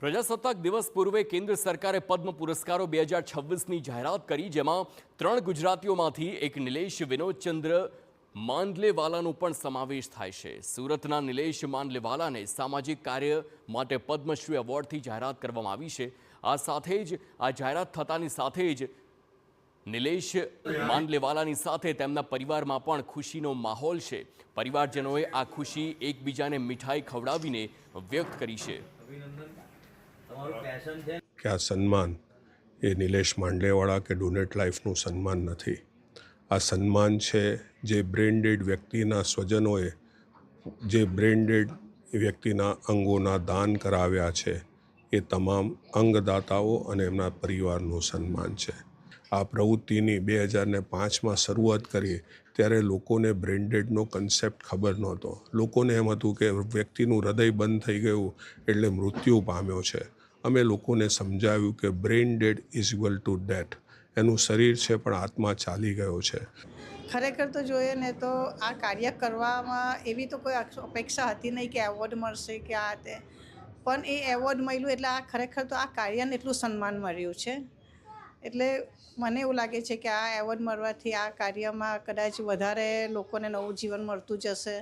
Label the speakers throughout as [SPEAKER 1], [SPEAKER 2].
[SPEAKER 1] પ્રજાસત્તાક દિવસ પૂર્વે કેન્દ્ર સરકારે પદ્મ પુરસ્કારો 2026ની જાહેરાત કરી, જેમાં 3 ગુજરાતીઓમાંથી એક નિલેશ વિનોદચંદ્ર માંડલેવાલાનો પણ સમાવેશ થાય છે। સુરતના નિલેશ માંડલેવાલાને સામાજિક કાર્ય માટે પદ્મશ્રી એવોર્ડથી જાહેરાત કરવામાં આવી છે। આ સાથે જ આ જાહેરાત થતાની સાથે જ નિલેશ માંડલેવાલાની સાથે તેમના પરિવારમાં પણ ખુશીનો માહોલ છે। પરિવારજનોએ આ ખુશી એકબીજાને મીઠાઈ ખવડાવીને વ્યક્ત કરી છે।
[SPEAKER 2] કે આ સન્માન એ નિલેશ માંડલેવાલા કે ડોનેટ લાઈફનું સન્માન નથી। આ સન્માન છે જે બ્રેન ડેડ વ્યક્તિના સ્વજનોએ જે બ્રેન ડેડ વ્યક્તિના અંગોના દાન કરાવ્યા છે એ તમામ અંગદાતાઓ અને એમના પરિવારનું સન્માન છે। આ પ્રવૃત્તિની 2005માં શરૂઆત કરી ત્યારે લોકોને બ્રેન ડેડનો કન્સેપ્ટ ખબર નહોતો। લોકોને એમ હતું કે વ્યક્તિનું હૃદય બંધ થઈ ગયું એટલે મૃત્યુ પામ્યો છે। અમે લોકોને સમજાવ્યું કે brain dead is equal to death, એનું શરીર છે પણ આત્મા ચાલી ગયો છે।
[SPEAKER 3] ખરેખર તો જોઈએ ને તો આ કાર્ય કરવામાં એવી તો કોઈ અપેક્ષા હતી નહીં કે એવોર્ડ મળશે કે આ તે, પણ એ એવોર્ડ મળ્યું એટલે આ ખરેખર તો આ કાર્યને એટલું સન્માન મળ્યું છે। એટલે મને એવું લાગે છે કે આ એવોર્ડ મળવાથી આ કાર્યમાં કદાચ વધારે લોકોને નવું જીવન મળતું જશે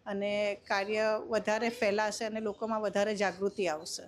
[SPEAKER 3] અને કાર્ય વધારે ફેલાશે અને લોકોમાં વધારે જાગૃતિ આવશે।